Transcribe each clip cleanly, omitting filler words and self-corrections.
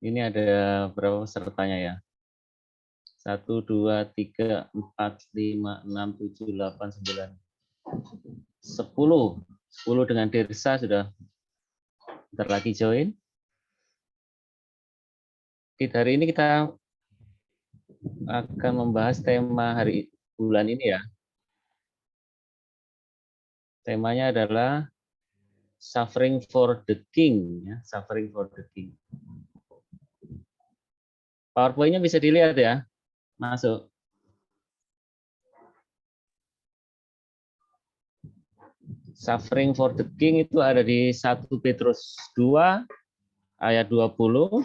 Ini ada berapa pesertanya ya? 1, 2, 3, 4, 5, 6, 7, 8, 9, 10. 10 dengan Dirsa sudah bentar lagi join. Hari ini kita akan membahas tema bulan ini ya. Temanya adalah Suffering for the King, ya, Suffering for the King. PowerPoint-nya bisa dilihat ya, masuk. Suffering for the King itu ada di 1 Petrus 2 ayat 20.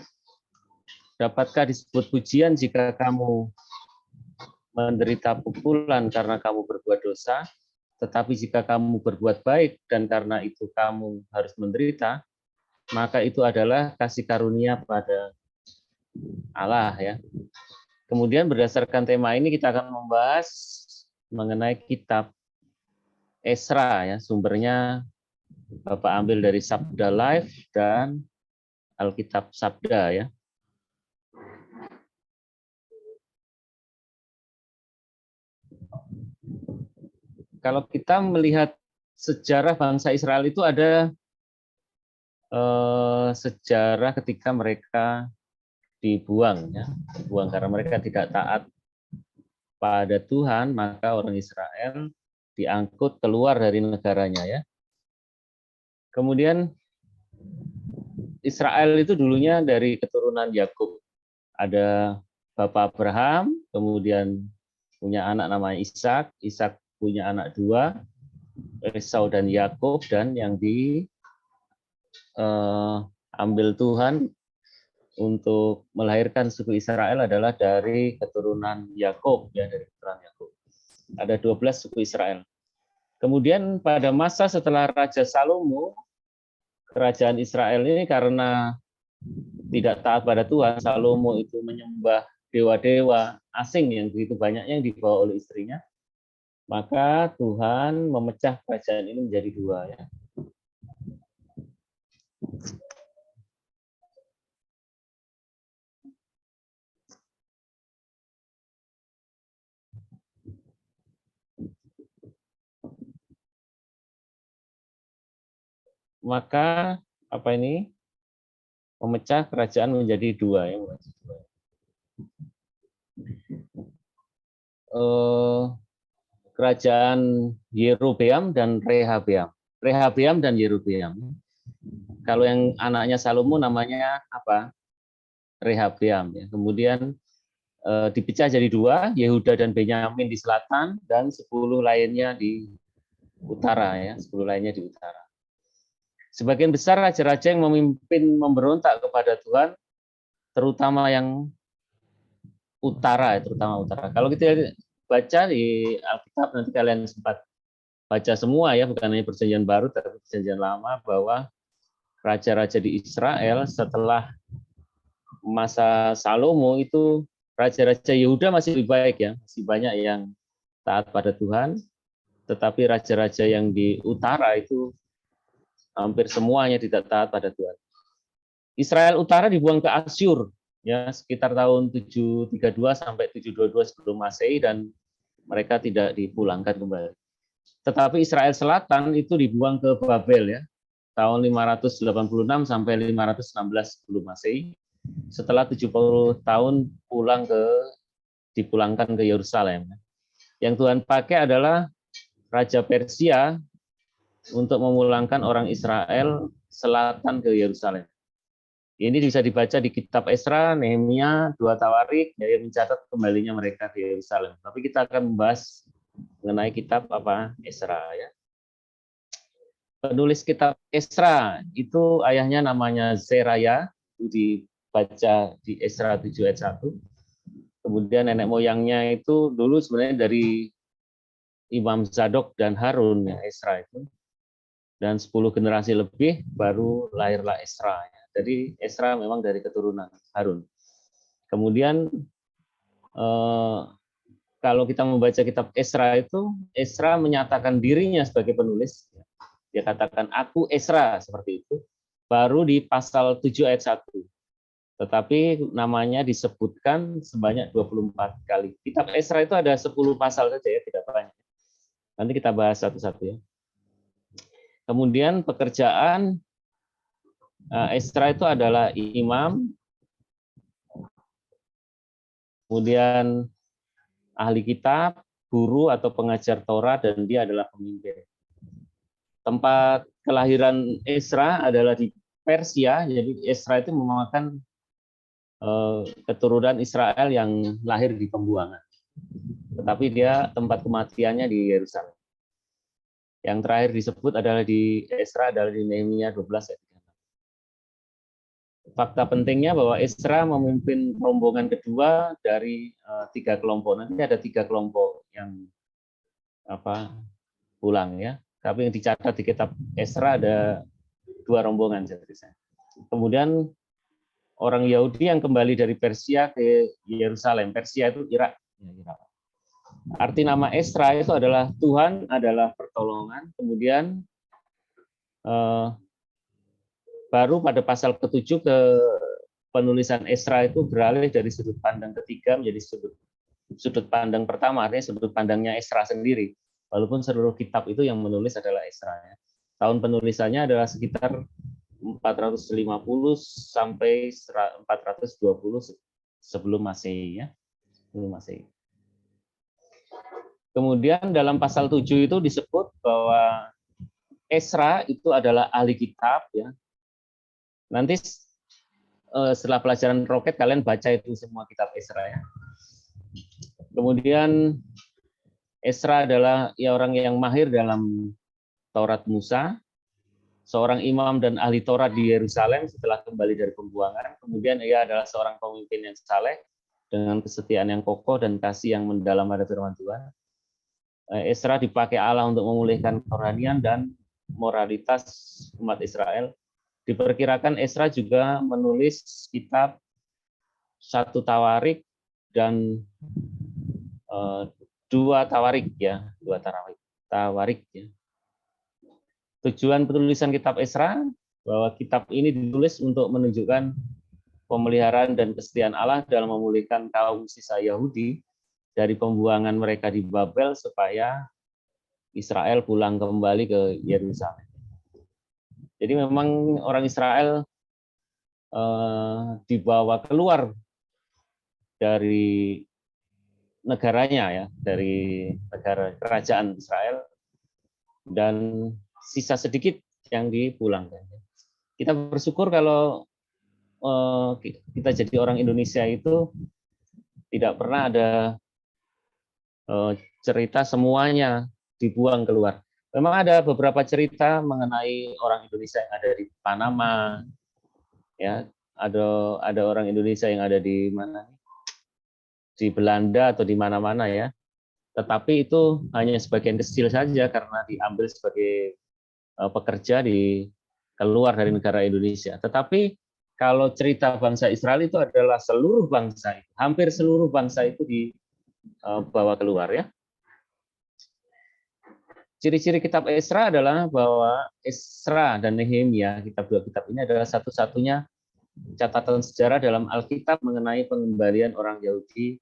Dapatkah disebut pujian jika kamu menderita pukulan karena kamu berbuat dosa? Tetapi jika kamu berbuat baik dan karena itu kamu harus menderita, maka itu adalah kasih karunia pada Allah ya. Kemudian berdasarkan tema ini kita akan membahas mengenai kitab Esra ya, sumbernya Bapak ambil dari Sabda Live dan Alkitab Sabda ya. Kalau kita melihat sejarah bangsa Israel itu ada sejarah ketika mereka dibuang ya, dibuang karena mereka tidak taat pada Tuhan, maka orang Israel diangkut keluar dari negaranya ya. Kemudian Israel itu dulunya dari keturunan Yakub. Ada Bapak Abraham, kemudian punya anak namanya Ishak, Ishak punya anak dua, Esau dan Yakub, dan yang diambil Tuhan untuk melahirkan suku Israel adalah dari keturunan Yakub ya, dari keturunan Yakub. Ada 12 suku Israel. Kemudian pada masa setelah Raja Salomo, kerajaan Israel ini karena tidak taat pada Tuhan, Salomo itu menyembah dewa-dewa asing yang begitu banyaknya yang dibawa oleh istrinya, maka Tuhan memecah kerajaan ini menjadi dua ya. Maka apa ini? Memecah kerajaan menjadi dua ya. Kerajaan Yerobeam dan Rehabeam. Rehabeam dan Yerobeam. Kalau yang anaknya Salomo namanya apa? Rehabeam ya. Kemudian dipecah jadi dua, Yehuda dan Benyamin di selatan dan 10 lainnya di utara ya, 10 lainnya di utara. Sebagian besar raja-raja yang memimpin memberontak kepada Tuhan, terutama yang utara, terutama utara. Kalau kita baca di Alkitab nanti kalian sempat baca semua ya, bukan hanya Perjanjian Baru tapi Perjanjian Lama, bahwa raja-raja di Israel setelah masa Salomo itu raja-raja Yehuda masih lebih baik ya, masih banyak yang taat pada Tuhan, tetapi raja-raja yang di utara itu hampir semuanya tidak taat pada Tuhan. Israel utara dibuang ke Asyur ya sekitar tahun 732 sampai 722 sebelum Masehi dan mereka tidak dipulangkan kembali. Tetapi Israel selatan itu dibuang ke Babel ya tahun 586 sampai 516 sebelum Masehi. Setelah 70 tahun dipulangkan ke Yerusalem. Yang Tuhan pakai adalah Raja Persia untuk memulangkan orang Israel selatan ke Yerusalem. Ini bisa dibaca di kitab Esra, Nehemia, 2 Tawarik, yang mencatat kembalinya mereka ke Yerusalem. Tapi kita akan membahas mengenai kitab apa? Esra ya. Penulis kitab Esra itu ayahnya namanya Zeraya, itu dibaca di Esra 7 ayat 1. Kemudian nenek moyangnya itu dulu sebenarnya dari Imam Zadok dan Harun ya, Esra itu. Dan 10 generasi lebih baru lahirlah Esra. Jadi Esra memang dari keturunan Harun. Kemudian kalau kita membaca kitab Esra itu, Esra menyatakan dirinya sebagai penulis. Dia katakan, aku Esra, seperti itu. Baru di pasal 7 ayat 1. Tetapi namanya disebutkan sebanyak 24 kali. Kitab Esra itu ada 10 pasal saja ya, tidak banyak. Nanti kita bahas satu-satu ya. Kemudian pekerjaan Esra itu adalah imam, kemudian ahli kitab, guru atau pengajar Torah, dan dia adalah pemimpin. Tempat kelahiran Esra adalah di Persia, jadi Esra itu merupakan keturunan Israel yang lahir di pembuangan. Tetapi dia tempat kematiannya di Yerusalem. Yang terakhir disebut adalah di Esra, adalah di Nehemia 12 ayat 3. Fakta pentingnya bahwa Esra memimpin rombongan kedua dari 3 kelompok. Nanti ada 3 kelompok yang pulang ya. Tapi yang dicatat di kitab Esra ada 2 rombongan. Kemudian orang Yahudi yang kembali dari Persia ke Yerusalem. Persia itu Irak. Arti nama Esra itu adalah Tuhan adalah pertolongan. Kemudian baru pada pasal ke-7 ke penulisan Esra itu beralih dari sudut pandang ketiga menjadi sudut pandang pertama, artinya sudut pandangnya Esra sendiri. Walaupun seluruh kitab itu yang menulis adalah Esra. Tahun penulisannya adalah sekitar 450 sampai 420 sebelum Masehi ya. Sebelum Masehi. Kemudian dalam pasal 7 itu disebut bahwa Esra itu adalah ahli kitab ya. Nanti setelah pelajaran roket kalian baca itu semua kitab Esra ya. Kemudian Esra adalah orang yang mahir dalam Taurat Musa, seorang imam dan ahli Taurat di Yerusalem setelah kembali dari pembuangan. Kemudian ia adalah seorang pemimpin yang saleh dengan kesetiaan yang kokoh dan kasih yang mendalam pada firman Tuhan. Esra dipakai Allah untuk memulihkan kerohanian dan moralitas umat Israel. Diperkirakan Esra juga menulis kitab 1 Tawarik dan 2 Tawarik ya, 2 Tawarik ya. Tujuan penulisan kitab Esra bahwa kitab ini ditulis untuk menunjukkan pemeliharaan dan kesetiaan Allah dalam memulihkan kaum sisa Yahudi dari pembuangan mereka di Babel supaya Israel pulang kembali ke Yerusalem. Jadi memang orang Israel dibawa keluar dari negaranya ya, dari negara kerajaan Israel, dan sisa sedikit yang dipulangkan. Kita bersyukur kalau kita jadi orang Indonesia itu tidak pernah ada cerita semuanya dibuang keluar. Memang ada beberapa cerita mengenai orang Indonesia yang ada di Panama, ya, ada orang Indonesia yang ada di mana, di Belanda atau di mana-mana ya. Tetapi itu hanya sebagian kecil saja karena diambil sebagai pekerja di keluar dari negara Indonesia. Tetapi kalau cerita bangsa Israel itu adalah seluruh bangsa, hampir seluruh bangsa itu dibawa keluar ya. Ciri-ciri kitab Esra adalah bahwa Esra dan Nehemia, dua kitab ini adalah satu-satunya catatan sejarah dalam Alkitab mengenai pengembalian orang Yahudi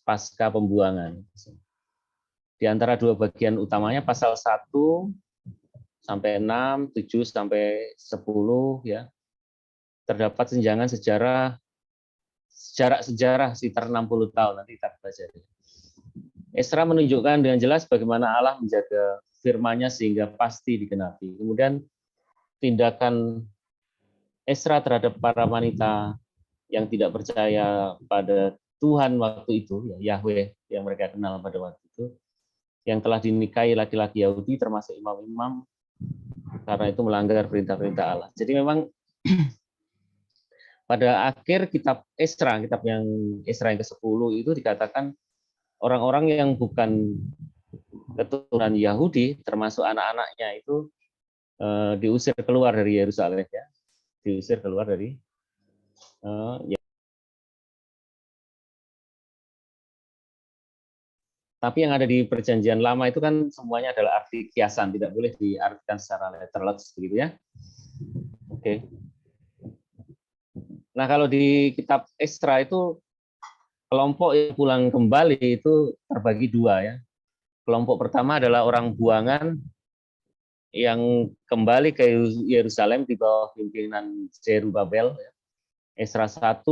pasca pembuangan. Di antara 2 bagian utamanya pasal 1 sampai 6, 7 sampai 10 ya. Terdapat senjangan sejarah sekitar 60 tahun, nanti kita baca. Esra menunjukkan dengan jelas bagaimana Allah menjaga firman-Nya sehingga pasti digenapi. Kemudian tindakan Esra terhadap para wanita yang tidak percaya pada Tuhan waktu itu, ya, Yahweh yang mereka kenal pada waktu itu, yang telah dinikahi laki-laki Yahudi termasuk imam-imam, karena itu melanggar perintah-perintah Allah. Jadi memang pada akhir kitab Esra, kitab yang Esra yang ke-10 itu dikatakan orang-orang yang bukan keturunan Yahudi, termasuk anak-anaknya itu diusir keluar dari Yerusalem ya, diusir keluar dari Tapi yang ada di Perjanjian Lama itu kan semuanya adalah arti kiasan, tidak boleh diartikan secara literal begitu ya. Oke. Nah, kalau di kitab Esra itu kelompok yang pulang kembali itu terbagi dua ya. Kelompok pertama adalah orang buangan yang kembali ke Yerusalem di bawah pimpinan Zerubabel. Esra 1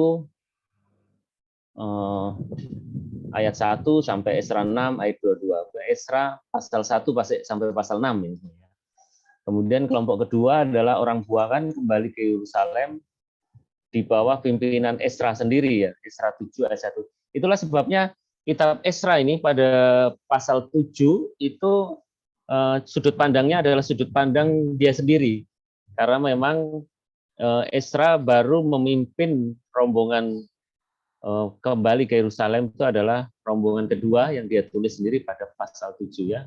ayat 1 sampai Esra 6 ayat 22. Esra pasal 1 sampai pasal 6 ini. Kemudian kelompok kedua adalah orang buangan kembali ke Yerusalem di bawah pimpinan Esra sendiri ya, Esra 7 ayat 1. Itulah sebabnya kitab Esra ini pada pasal 7 itu sudut pandangnya adalah sudut pandang dia sendiri. Karena memang Esra baru memimpin rombongan kembali ke Yerusalem, itu adalah rombongan kedua yang dia tulis sendiri pada pasal 7 ya.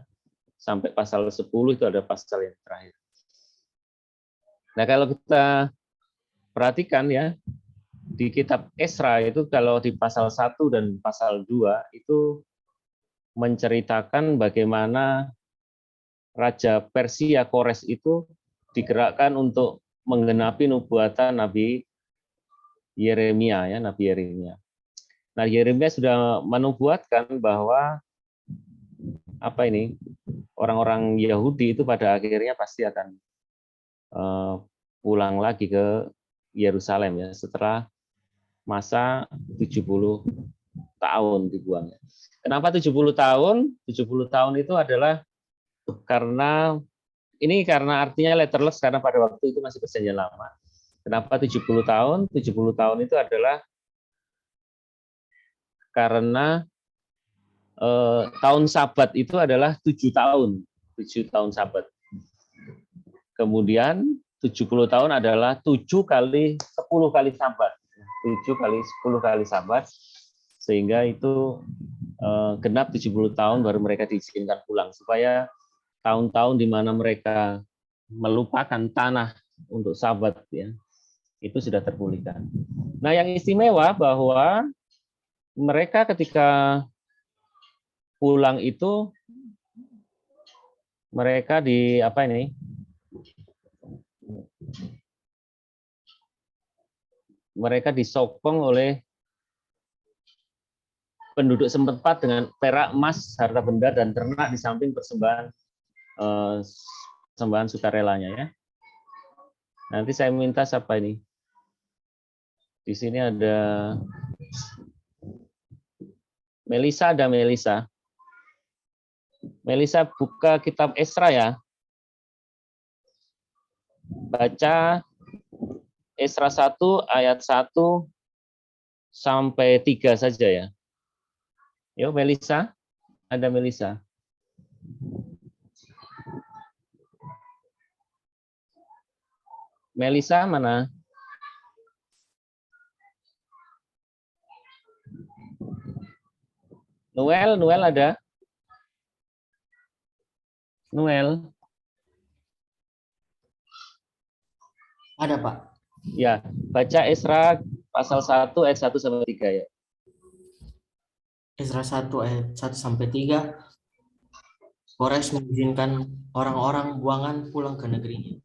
Sampai pasal 10 itu ada pasal yang terakhir. Nah, kalau kita perhatikan ya, di kitab Esra itu kalau di pasal 1 dan pasal 2 itu menceritakan bagaimana Raja Persia Kores itu digerakkan untuk menggenapi nubuatan Nabi Yeremia ya, Nabi Yeremia. Nah, Yeremia sudah menubuatkan bahwa orang-orang Yahudi itu pada akhirnya pasti akan pulang lagi ke Yerusalem ya setelah masa 70 tahun dibuang. Kenapa 70 tahun? 70 tahun itu adalah karena artinya letterless karena pada waktu itu masih perjanjian lama. Kenapa 70 tahun? 70 tahun itu adalah karena tahun Sabat itu adalah 7 tahun. 7 tahun Sabat. Kemudian 70 tahun adalah 7 kali 10 kali Sabat. 7 kali 10 kali Sabat. Sehingga itu genap 70 tahun baru mereka diizinkan pulang. Supaya tahun-tahun di mana mereka melupakan tanah untuk Sabat ya, itu sudah terpulihkan. Nah, yang istimewa bahwa mereka ketika pulang itu mereka mereka disokong oleh penduduk setempat dengan perak, emas, harta benda dan ternak di samping persembahan sukarelanya ya. Nanti saya minta siapa ini? Di sini ada Melisa, ada Melisa. Melisa buka kitab Esra ya. Baca Esra 1 ayat 1 sampai 3 saja ya. Yuk Melisa, ada Melisa. Melisa mana? Noel ada? Noel? Ada, Pak. Ya, baca Esra pasal 1 ayat 1 sampai 3 ya. Esra 1 ayat 1 sampai 3. Kores mengizinkan orang-orang buangan pulang ke negerinya.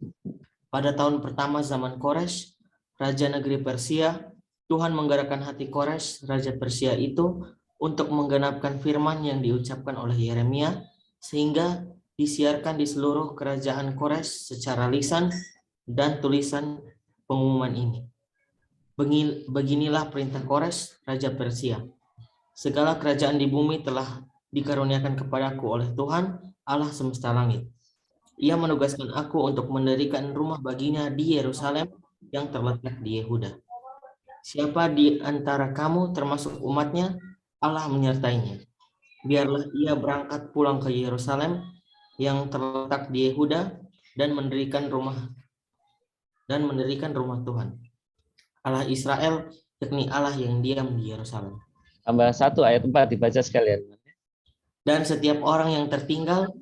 Pada tahun pertama zaman Kores, raja negeri Persia, Tuhan menggerakkan hati Kores, raja Persia itu, untuk menggenapkan firman yang diucapkan oleh Yeremia, sehingga disiarkan di seluruh kerajaan Kores secara lisan dan tulisan pengumuman ini. Beginilah perintah Kores, raja Persia. Segala kerajaan di bumi telah dikaruniakan kepadaku oleh Tuhan, Allah semesta langit. Ia menugaskan aku untuk mendirikan rumah baginya di Yerusalem yang terletak di Yehuda. Siapa di antara kamu termasuk umatnya, Allah menyertainya. Biarlah ia berangkat pulang ke Yerusalem yang terletak di Yehuda dan mendirikan rumah Tuhan, Allah Israel, yakni Allah yang diam di Yerusalem. Tambah 1 ayat 4 dibaca sekalian. Dan setiap orang yang tertinggal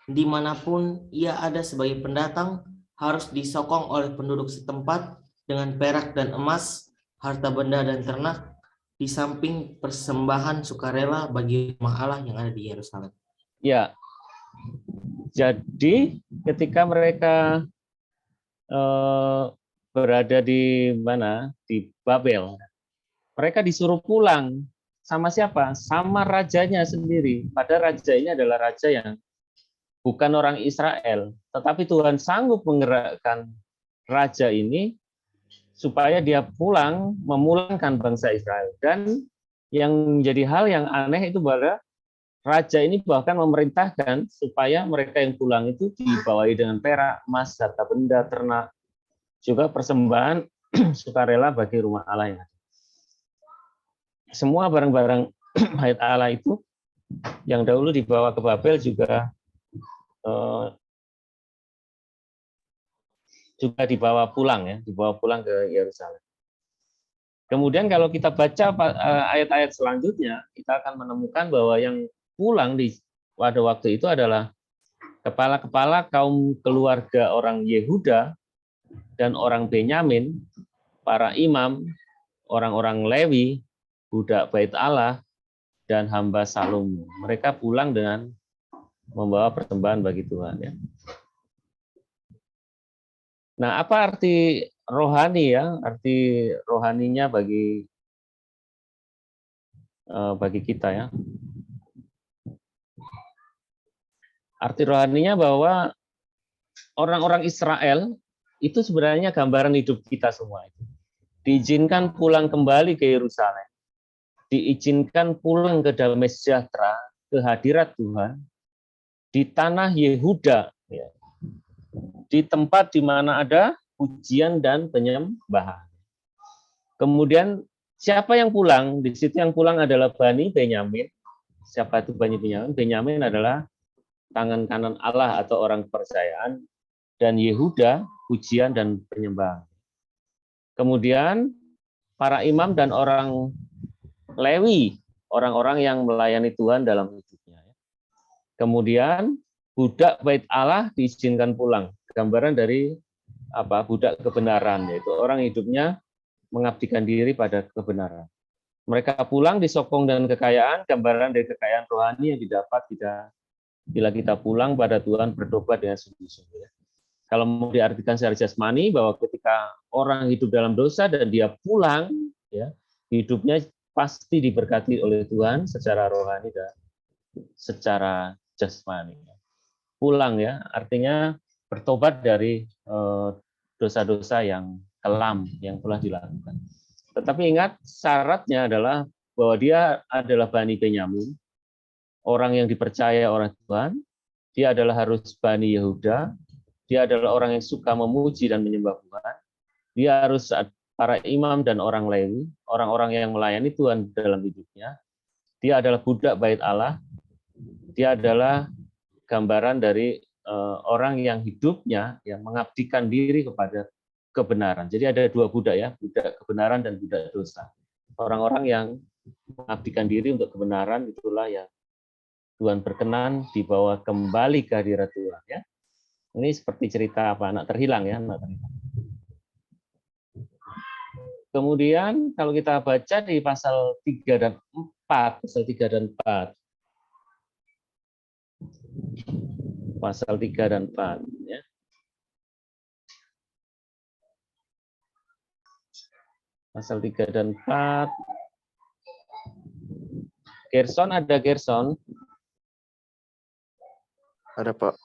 dimanapun ia ada sebagai pendatang harus disokong oleh penduduk setempat dengan perak dan emas, harta benda dan ternak, di samping persembahan sukarela bagi rumah Allah yang ada di Yerusalem. Ya, jadi ketika mereka berada di mana? Di Babel. Mereka disuruh pulang. Sama siapa? Sama rajanya sendiri. Padahal raja ini adalah raja yang bukan orang Israel. Tetapi Tuhan sanggup menggerakkan raja ini supaya dia pulang, memulangkan bangsa Israel. Dan yang menjadi hal yang aneh itu bahwa raja ini bahkan memerintahkan supaya mereka yang pulang itu dibawahi dengan perak, emas, harta benda, ternak, juga persembahan sukarela bagi rumah Allah yang ada. Semua barang-barang bait Allah itu yang dahulu dibawa ke Babel juga dibawa pulang ya, dibawa pulang ke Yerusalem. Kemudian kalau kita baca ayat-ayat selanjutnya, kita akan menemukan bahwa yang pulang pada waktu itu adalah kepala-kepala kaum keluarga orang Yehuda dan orang Benyamin, para imam, orang-orang Lewi, budak bait Allah, dan hamba Salomo. Mereka pulang dengan membawa persembahan bagi Tuhan. Ya. Nah, apa arti rohani ya? Arti rohaninya bagi kita ya. Arti rohaninya bahwa orang-orang Israel itu sebenarnya gambaran hidup kita semua. Diizinkan pulang kembali ke Yerusalem, diizinkan pulang ke damai sejahtera, ke hadirat Tuhan, di tanah Yehuda, ya, di tempat di mana ada pujian dan penyembahan. Kemudian siapa yang pulang? Di situ yang pulang adalah Bani Benyamin. Siapa itu Bani Benyamin? Benyamin adalah tangan kanan Allah atau orang kepercayaan, dan Yehuda pujian dan penyembahan. Kemudian para imam dan orang Lewi, orang-orang yang melayani Tuhan dalam hidupnya. Kemudian budak bait Allah diizinkan pulang, gambaran dari budak kebenaran, yaitu orang hidupnya mengabdikan diri pada kebenaran. Mereka pulang disokong dengan kekayaan, gambaran dari kekayaan rohani yang didapat bila kita pulang pada Tuhan bertobat dengan sungguh-sungguh. Kalau mau diartikan secara jasmani, bahwa ketika orang hidup dalam dosa dan dia pulang, ya, hidupnya pasti diberkati oleh Tuhan secara rohani dan secara jasmani. Pulang ya, artinya bertobat dari dosa-dosa yang kelam yang telah dilakukan. Tetapi ingat, syaratnya adalah bahwa dia adalah Bani Benyamin, orang yang dipercaya oleh Tuhan, dia adalah harus Bani Yehuda, dia adalah orang yang suka memuji dan menyembah Tuhan, dia harus para imam dan orang Lewi, orang-orang yang melayani Tuhan dalam hidupnya, dia adalah budak bait Allah, dia adalah gambaran dari orang yang hidupnya yang mengabdikan diri kepada kebenaran. Jadi ada dua budak ya, budak kebenaran dan budak dosa. Orang-orang yang mengabdikan diri untuk kebenaran, itulah yang Tuhan berkenan dibawa kembali ke hadirat Tuhan ya. Ini seperti cerita anak terhilang ya, anak terhilang. Kemudian kalau kita baca di pasal 3 dan 4, pasal 3 dan 4. Pasal 3 dan 4 ya. Pasal 3 dan 4. Gerson, ada Gerson? Ada, Pak.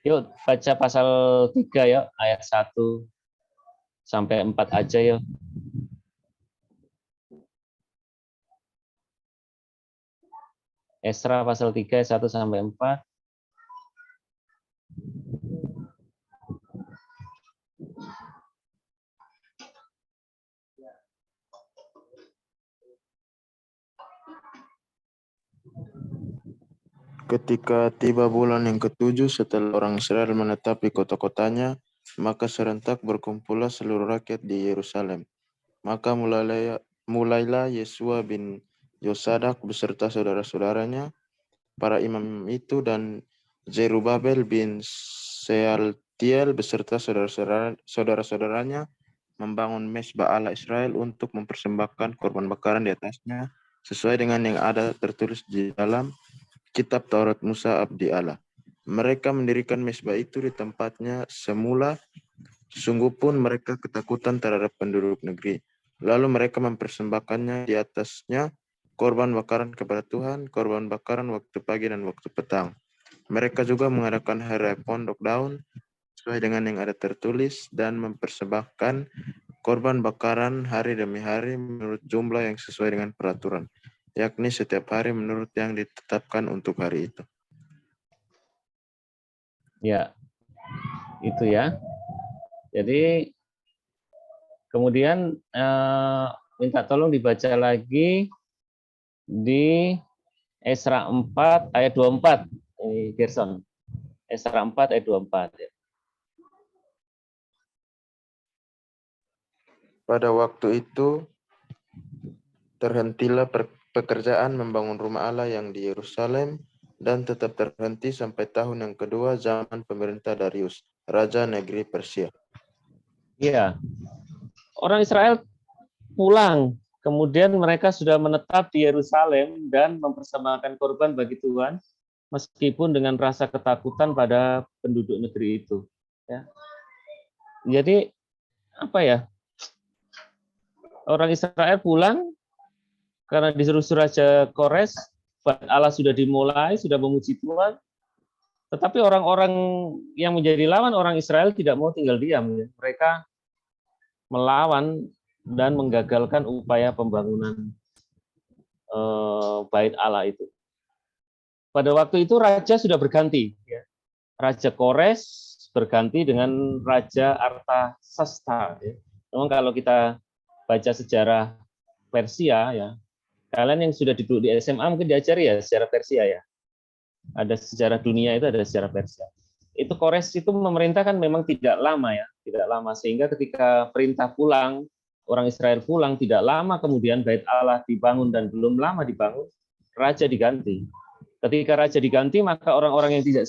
Yuk baca pasal 3 ya, ayat 1 sampai 4 aja yuk. Esra pasal 3 ayat 1 sampai 4. Ketika tiba bulan yang ke-7 setelah orang Israel menetapi kota-kotanya, maka serentak berkumpullah seluruh rakyat di Yerusalem. Maka mulailah Yesua bin Yosadak beserta saudara-saudaranya, para imam itu, dan Zerubabel bin Sealtiel beserta saudara-saudaranya membangun mezbah Allah Israel untuk mempersembahkan korban bakaran di atasnya, sesuai dengan yang ada tertulis di dalam Kitab Taurat Musa Abdi Allah. Mereka mendirikan mezbah itu di tempatnya semula Sungguh pun mereka ketakutan terhadap penduduk negeri. Lalu mereka mempersembahkannya di atasnya korban bakaran kepada Tuhan, korban bakaran waktu pagi dan waktu petang. Mereka juga mengadakan hari raya pondok daun sesuai dengan yang ada tertulis dan mempersembahkan korban bakaran hari demi hari menurut jumlah yang sesuai dengan peraturan, yakni setiap hari menurut yang ditetapkan untuk hari itu. Ya, itu ya. Jadi kemudian minta tolong dibaca lagi di Esra 4 ayat 24. Ini Gerson. Esra 4 ayat 24 ya. Pada waktu itu terhentilah pekerjaan membangun rumah Allah yang di Yerusalem dan tetap terhenti sampai tahun yang kedua zaman pemerintah Darius, raja negeri Persia. Iya. Orang Israel pulang, kemudian mereka sudah menetap di Yerusalem dan mempersembahkan korban bagi Tuhan meskipun dengan rasa ketakutan pada penduduk negeri itu, ya. Jadi apa ya? Orang Israel pulang karena disuruh Raja Kores, Allah sudah dimulai, sudah memuji Tuhan, tetapi orang-orang yang menjadi lawan orang Israel tidak mau tinggal diam. Ya. Mereka melawan dan menggagalkan upaya pembangunan bait Allah itu. Pada waktu itu raja sudah berganti. Ya. Raja Kores berganti dengan Raja Artasasta. Ya. Memang kalau kita baca sejarah Persia, ya, kalian yang sudah duduk di SMA mungkin diajari ya sejarah Persia ya. Ada sejarah dunia itu ada sejarah Persia. Itu Kores itu memerintah kan memang tidak lama ya, tidak lama sehingga ketika perintah pulang, orang Israel pulang tidak lama kemudian Bait Allah dibangun dan belum lama dibangun, raja diganti. Ketika raja diganti maka orang-orang yang tidak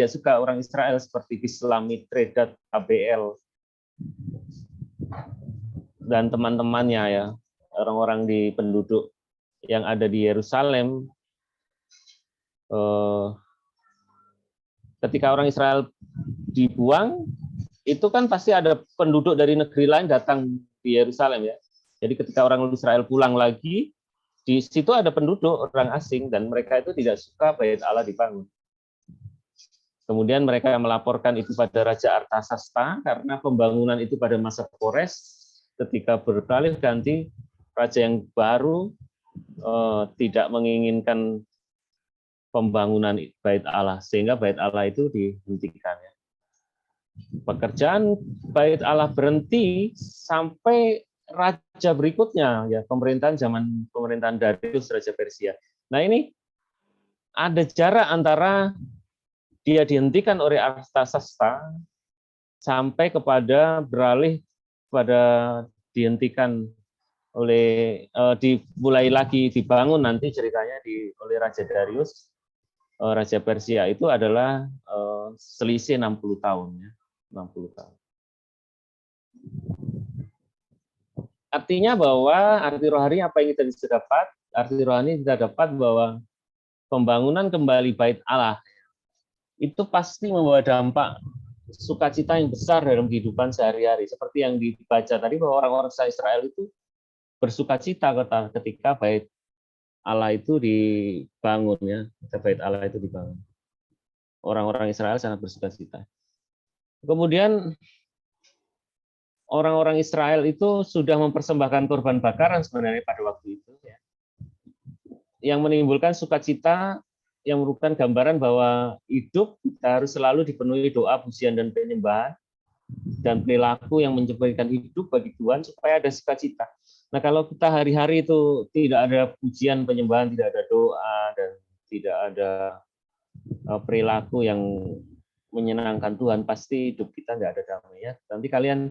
suka orang Israel seperti Bislam, Mitredat, ABL dan teman-temannya ya, orang-orang di penduduk yang ada di Yerusalem, ketika orang Israel dibuang, itu kan pasti ada penduduk dari negeri lain datang di Yerusalem ya. Jadi ketika orang Israel pulang lagi, di situ ada penduduk orang asing dan mereka itu tidak suka Bait Allah dibangun. Kemudian mereka melaporkan itu pada Raja Artasasta karena pembangunan itu pada masa Kores, ketika beralih ganti raja yang baru tidak menginginkan pembangunan Bait Allah sehingga Bait Allah itu dihentikan. Ya. Pekerjaan Bait Allah berhenti sampai raja berikutnya ya pemerintahan Darius Raja Persia. Nah ini ada jarak antara dia dihentikan oleh Artasasta sampai kepada beralih pada dihentikan oleh dimulai lagi dibangun nanti ceritanya oleh Raja Darius Raja Persia itu adalah selisih 60 tahun ya. 60 tahun. Artinya bahwa arti rohani apa yang kita bisa dapat? Arti rohani kita dapat bahwa pembangunan kembali Bait Allah itu pasti membawa dampak sukacita yang besar dalam kehidupan sehari-hari. Seperti yang dibaca tadi bahwa orang-orang Israel itu bersukacita ketika Bait Allah itu dibangun ya. Bait Allah itu dibangun. Orang-orang Israel sangat bersukacita. Kemudian orang-orang Israel itu sudah mempersembahkan korban bakaran sebenarnya pada waktu itu ya. Yang menimbulkan sukacita yang merupakan gambaran bahwa hidup kita harus selalu dipenuhi doa, pujian dan penyembahan dan perilaku yang menciptakan hidup bagi Tuhan supaya ada sukacita. Nah, kalau kita hari-hari itu tidak ada pujian, penyembahan, tidak ada doa dan tidak ada perilaku yang menyenangkan Tuhan, pasti hidup kita nggak ada damai ya. Nanti kalian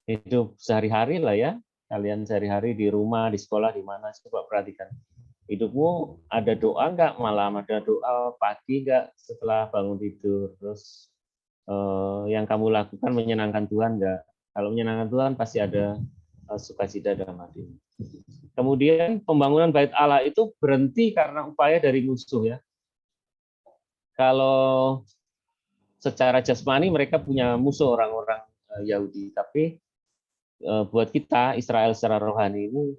hidup sehari-hari lah ya, kalian sehari-hari di rumah, di sekolah, di mana, coba perhatikan. Hidupmu ada doa nggak, malam ada doa pagi nggak setelah bangun tidur, terus yang kamu lakukan menyenangkan Tuhan nggak? Kalau menyenangkan Tuhan pasti ada sukacita dalam hati. Kemudian pembangunan Bait Allah itu berhenti karena upaya dari musuh ya. Kalau secara jasmani mereka punya musuh orang-orang Yahudi, tapi buat kita Israel secara rohani ini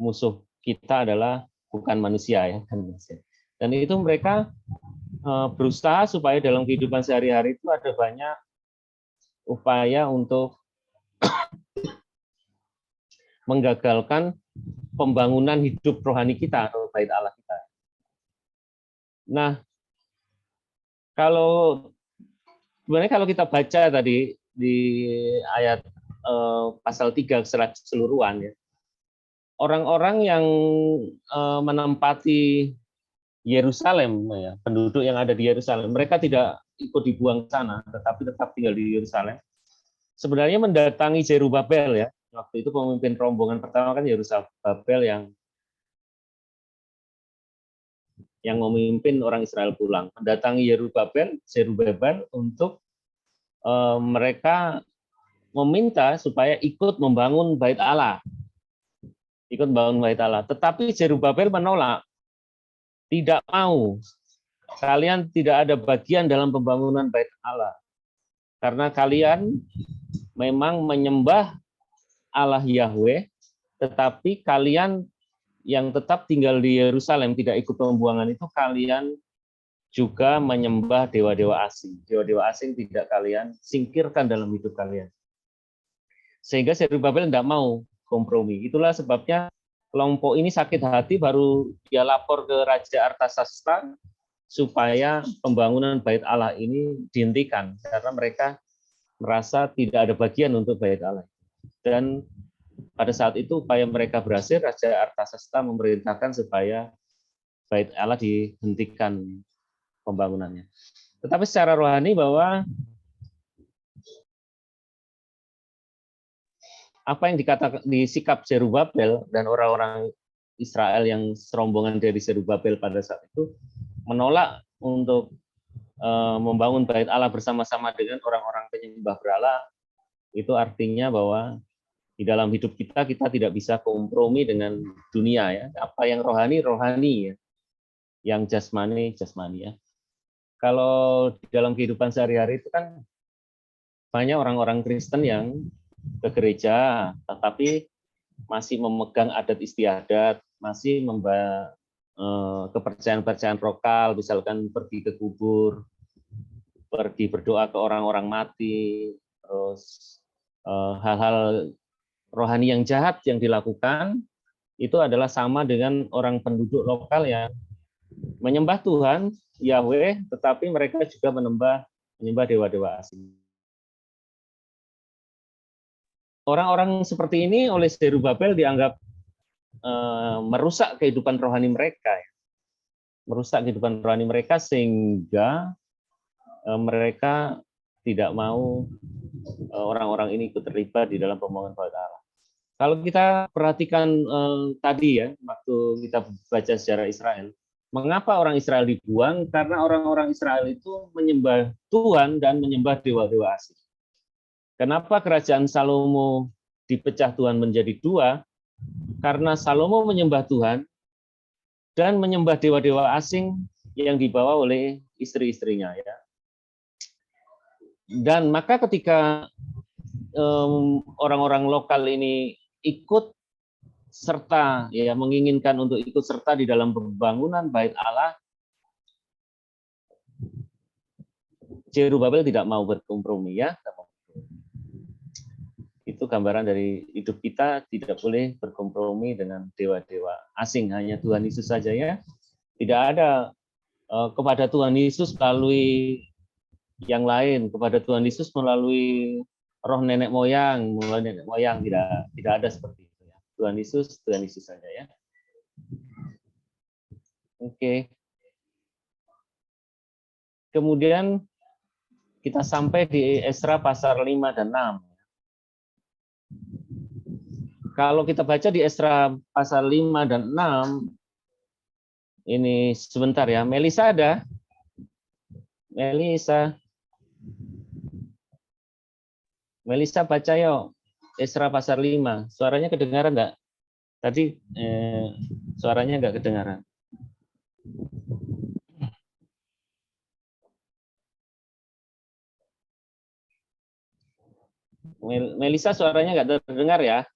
musuh kita adalah bukan manusia ya, kan manusia. Dan itu mereka berusaha supaya dalam kehidupan sehari-hari itu ada banyak upaya untuk menggagalkan pembangunan hidup rohani kita atau bait Allah kita. Nah, sebenarnya kalau kita baca tadi di ayat pasal 3 secara keseluruhan ya, orang-orang yang menempati Yerusalem ya, penduduk yang ada di Yerusalem, mereka tidak ikut dibuang ke sana, tetapi tetap tinggal di Yerusalem. Sebenarnya mendatangi Zerubabel ya, waktu itu pemimpin rombongan pertama kan Zerubabel yang memimpin orang Israel pulang, mendatangi Zerubabel untuk mereka meminta supaya ikut membangun bait Allah. Ikut membangun bait Allah. Tetapi Zerubabel menolak. Tidak mau. Kalian tidak ada bagian dalam pembangunan bait Allah. Karena kalian memang menyembah Allah Yahweh, tetapi kalian yang tetap tinggal di Yerusalem tidak ikut pembuangan itu, kalian juga menyembah dewa-dewa asing. Dewa-dewa asing tidak kalian singkirkan dalam hidup kalian. Sehingga Zerubabel tidak mau kompromi. Itulah sebabnya kelompok ini sakit hati, baru dia lapor ke Raja Artasasta supaya pembangunan bait Allah ini dihentikan karena mereka merasa tidak ada bagian untuk bait Allah. Dan pada saat itu upaya mereka berhasil, Raja Artasasta memerintahkan supaya bait Allah dihentikan pembangunannya. Tetapi secara rohani bahwa apa yang dikatakan di sikap Zerubabel dan orang-orang Israel yang serombongan dari Zerubabel pada saat itu menolak untuk membangun bait Allah bersama-sama dengan orang-orang penyembah berhala, itu artinya bahwa di dalam hidup kita tidak bisa kompromi dengan dunia ya. Apa yang rohani ya. Yang jasmani ya. Kalau di dalam kehidupan sehari-hari itu kan banyak orang-orang Kristen yang ke gereja, tetapi masih memegang adat istiadat, masih kepercayaan-kepercayaan lokal, misalkan pergi ke kubur, pergi berdoa ke orang-orang mati, terus hal-hal rohani yang jahat yang dilakukan itu adalah sama dengan orang penduduk lokal yang menyembah Tuhan Yahweh, tetapi mereka juga menyembah dewa-dewa asing. Orang-orang seperti ini oleh Zerubabel dianggap merusak kehidupan rohani mereka, sehingga mereka tidak mau orang-orang ini ikut terlibat di dalam pembangunan bait Allah. Kalau kita perhatikan tadi ya, waktu kita baca sejarah Israel, mengapa orang Israel dibuang? Karena orang-orang Israel itu menyembah Tuhan dan menyembah dewa-dewa asing. Kenapa kerajaan Salomo dipecah Tuhan menjadi dua? Karena Salomo menyembah Tuhan dan menyembah dewa-dewa asing yang dibawa oleh istri-istrinya ya. Dan maka ketika orang-orang lokal ini ikut serta ya, menginginkan untuk ikut serta di dalam pembangunan bait Allah, Zerubabel tidak mau berkompromi ya. Itu gambaran dari hidup kita, tidak boleh berkompromi dengan dewa-dewa asing, hanya Tuhan Yesus saja ya. Tidak ada kepada Tuhan Yesus melalui yang lain, kepada Tuhan Yesus melalui roh nenek moyang, tidak ada seperti itu ya. Tuhan Yesus saja ya. Oke. Kemudian kita sampai di Esra pasal 5 dan 6. Kalau kita baca di Esra pasal 5 dan 6, ini sebentar ya, Melisa ada? Melisa baca yuk, Esra pasal 5. Suaranya kedengaran enggak? Tadi suaranya enggak kedengaran. Melisa suaranya nggak terdengar ya.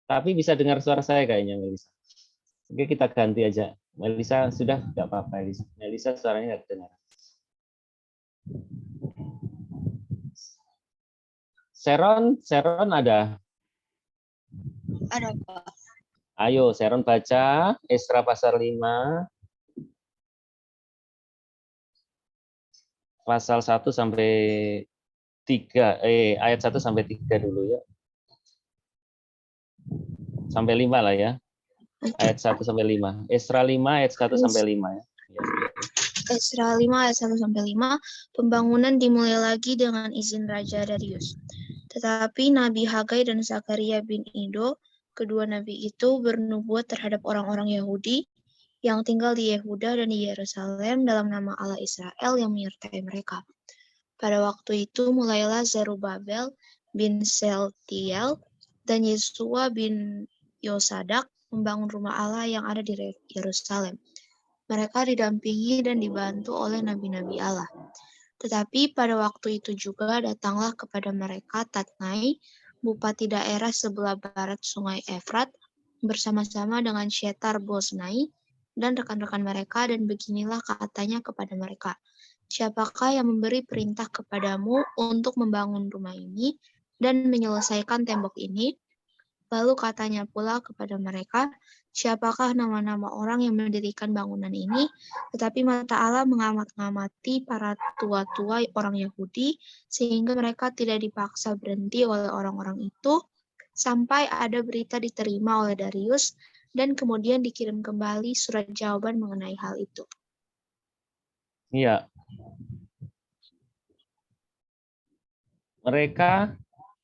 Tapi bisa dengar suara saya kayaknya Melisa. Oke, kita ganti aja. Melisa sudah nggak apa-apa. Melisa suaranya nggak terdengar. Sharon ada. Ada, Pak. Ayo, Sharon baca Esra pasal 5, pasal 1 sampai 3, ayat 1 sampai 3 dulu ya. Sampai 5 lah ya. Ayat 1 sampai 5. Esra 5 ayat 1 sampai 5 ya. Esra 5 ayat 1 sampai 5, pembangunan dimulai lagi dengan izin Raja Darius. Tetapi Nabi Hagai dan Zakaria bin Ido, kedua nabi itu bernubuat terhadap orang-orang Yahudi yang tinggal di Yehuda dan di Yerusalem dalam nama Allah Israel yang menyertai mereka. Pada waktu itu mulailah Zerubabel bin Seltiel dan Yesua bin Yosadak membangun rumah Allah yang ada di Yerusalem. Mereka didampingi dan dibantu oleh nabi-nabi Allah. Tetapi pada waktu itu juga datanglah kepada mereka Tatnai, bupati daerah sebelah barat sungai Efrat, bersama-sama dengan Syetar Boznai dan rekan-rekan mereka, dan beginilah katanya kepada mereka, siapakah yang memberi perintah kepadamu untuk membangun rumah ini dan menyelesaikan tembok ini? Lalu katanya pula kepada mereka, siapakah nama-nama orang yang mendirikan bangunan ini? Tetapi mata Allah mengamat-ngamati para tua-tua orang Yahudi, sehingga mereka tidak dipaksa berhenti oleh orang-orang itu, sampai ada berita diterima oleh Darius, dan kemudian dikirim kembali surat jawaban mengenai hal itu. Iya. Mereka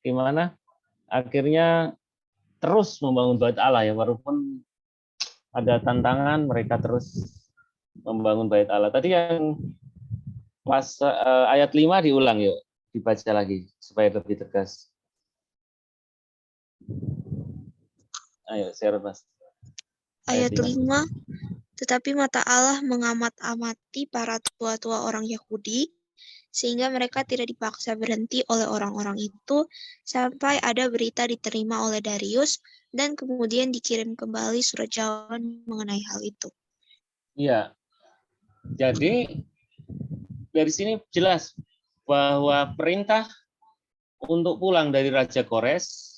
gimana? Akhirnya terus membangun bait Allah ya, walaupun ada tantangan, mereka terus membangun bait Allah. Tadi yang pas ayat 5 diulang yuk, dibaca lagi supaya lebih tegas. Ayo, share Mas. Ayat 5, tetapi mata Allah mengamat-amati para tua-tua orang Yahudi, sehingga mereka tidak dipaksa berhenti oleh orang-orang itu, sampai ada berita diterima oleh Darius, dan kemudian dikirim kembali surat jawaban mengenai hal itu. Iya. Jadi dari sini jelas bahwa perintah untuk pulang dari Raja Kores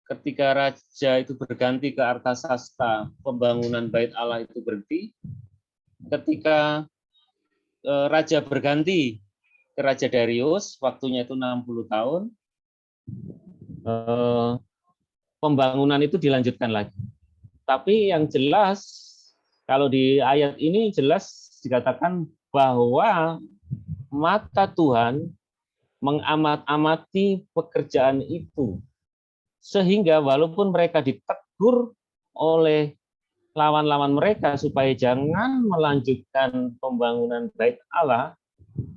ketika raja itu berganti ke Artasasta, pembangunan bait Allah itu berhenti. Ketika raja berganti ke Raja Darius, waktunya itu 60 tahun, pembangunan itu dilanjutkan lagi. Tapi yang jelas, kalau di ayat ini jelas dikatakan bahwa mata Tuhan mengamat-amati pekerjaan itu. Sehingga walaupun mereka ditegur oleh lawan-lawan mereka supaya jangan melanjutkan pembangunan bait Allah,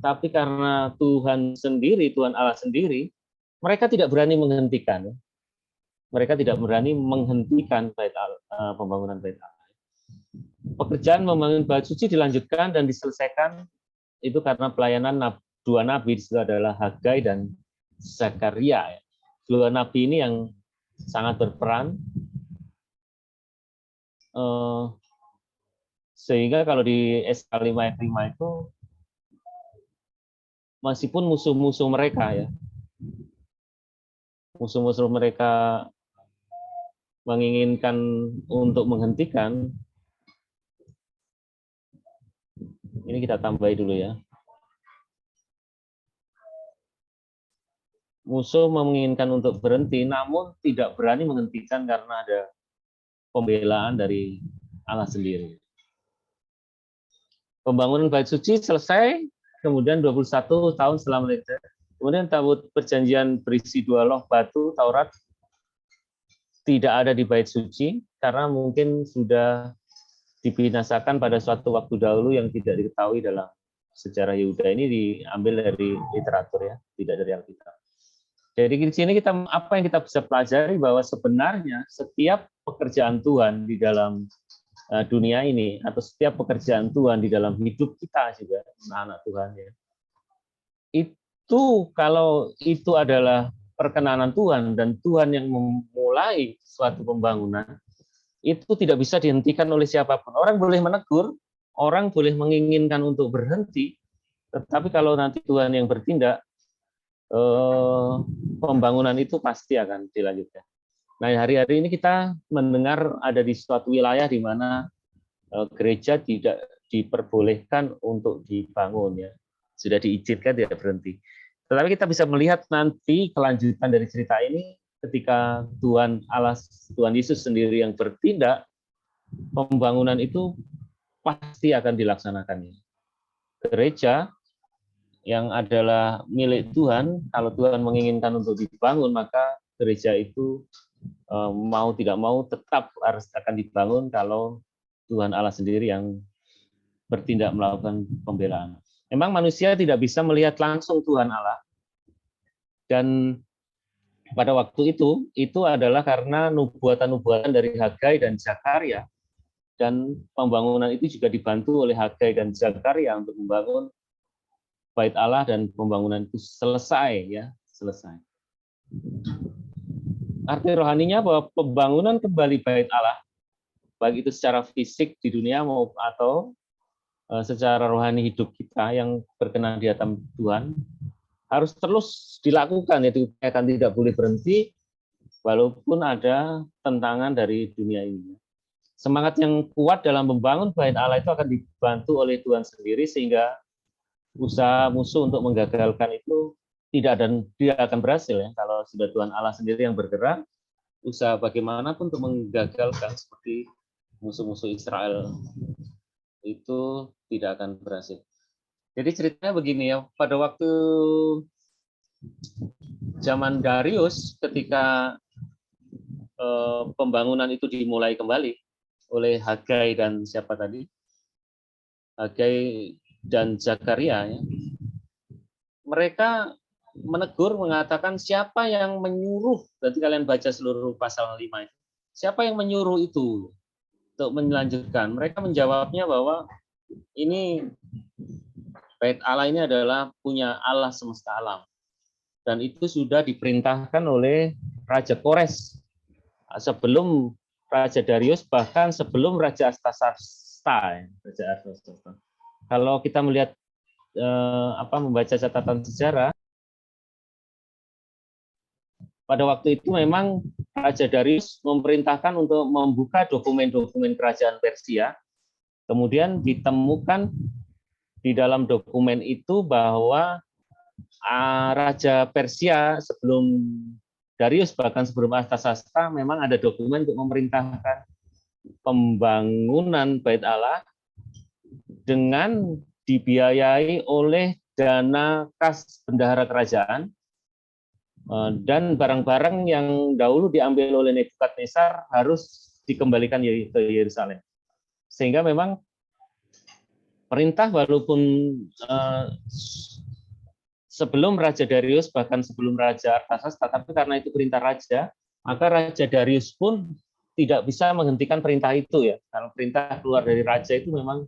tapi karena Tuhan sendiri, Tuhan Allah sendiri, mereka tidak berani menghentikan. Mereka tidak berani menghentikan pembangunan bait Allah. Pekerjaan membangun bait suci dilanjutkan dan diselesaikan itu karena pelayanan dua nabi itu adalah Hagai dan Zakaria. Dua nabi ini yang sangat berperan, sehingga kalau di Esra 5 ayat 5 itu meskipun musuh-musuh mereka ya, musuh-musuh mereka menginginkan untuk menghentikan, ini kita tambahi dulu ya. Musuh menginginkan untuk berhenti, namun tidak berani menghentikan karena ada pembelaan dari Allah sendiri. Pembangunan bait suci selesai, kemudian 21 tahun setelah mereka. Kemudian tabut perjanjian berisi 2 loh batu Taurat tidak ada di bait suci karena mungkin sudah dibinasakan pada suatu waktu dahulu yang tidak diketahui dalam sejarah Yehuda. Ini diambil dari literatur ya, tidak dari Alkitab. Jadi di sini apa yang kita bisa pelajari bahwa sebenarnya setiap pekerjaan Tuhan di dalam dunia ini atau setiap pekerjaan Tuhan di dalam hidup kita juga anak-anak Tuhan ya, itu kalau itu adalah perkenanan Tuhan dan Tuhan yang memulai suatu pembangunan, itu tidak bisa dihentikan oleh siapapun. Orang boleh menegur, orang boleh menginginkan untuk berhenti, tetapi kalau nanti Tuhan yang bertindak, pembangunan itu pasti akan dilanjutkan. Nah, hari-hari ini kita mendengar ada di suatu wilayah di mana gereja tidak diperbolehkan untuk dibangun, ya, sudah diizinkan tidak berhenti. Tetapi kita bisa melihat nanti kelanjutan dari cerita ini ketika Tuhan Yesus sendiri yang bertindak, pembangunan itu pasti akan dilaksanakannya. Gereja yang adalah milik Tuhan, kalau Tuhan menginginkan untuk dibangun, maka gereja itu mau tidak mau tetap harus akan dibangun kalau Tuhan Allah sendiri yang bertindak melakukan pembelaan. Memang manusia tidak bisa melihat langsung Tuhan Allah, dan pada waktu itu adalah karena nubuatan-nubuatan dari Hagai dan Zakaria, dan pembangunan itu juga dibantu oleh Hagai dan Zakaria untuk membangun Bait Allah, dan pembangunan itu selesai, ya, selesai. Arti rohaninya bahwa pembangunan kembali Bait Allah, baik itu secara fisik di dunia maupun atau secara rohani hidup kita yang berkenan di hadapan Tuhan, harus terus dilakukan, yaitu akan tidak boleh berhenti walaupun ada tentangan dari dunia ini. Semangat yang kuat dalam membangun Bait Allah itu akan dibantu oleh Tuhan sendiri, sehingga usaha musuh untuk menggagalkan itu tidak akan berhasil, ya. Kalau sudah Tuhan Allah sendiri yang bergerak, usaha bagaimanapun untuk menggagalkan seperti musuh-musuh Israel itu tidak akan berhasil. Jadi ceritanya begini, ya, pada waktu zaman Darius, ketika pembangunan itu dimulai kembali oleh Hagai dan siapa tadi? Hagai dan Zakaria, ya. Mereka menegur, mengatakan siapa yang menyuruh, berarti kalian baca seluruh pasal 5 itu. Siapa yang menyuruh itu untuk melanjutkan? Mereka menjawabnya bahwa ini Bait Allah ini adalah punya Allah semesta alam. Dan itu sudah diperintahkan oleh Raja Kores sebelum Raja Darius, bahkan sebelum Raja Artasasta. Kalau kita melihat membaca catatan sejarah, pada waktu itu memang Raja Darius memerintahkan untuk membuka dokumen-dokumen kerajaan Persia. Kemudian ditemukan di dalam dokumen itu bahwa Raja Persia sebelum Darius, bahkan sebelum Artasasta, memang ada dokumen untuk memerintahkan pembangunan Bait Allah dengan dibiayai oleh dana kas bendahara kerajaan, dan barang-barang yang dahulu diambil oleh Nebukadnezar harus dikembalikan ke Yerusalem. Sehingga memang perintah, walaupun sebelum Raja Darius, bahkan sebelum Raja Artasasta, tapi karena itu perintah raja, maka Raja Darius pun tidak bisa menghentikan perintah itu, ya. Kalau perintah keluar dari raja itu memang,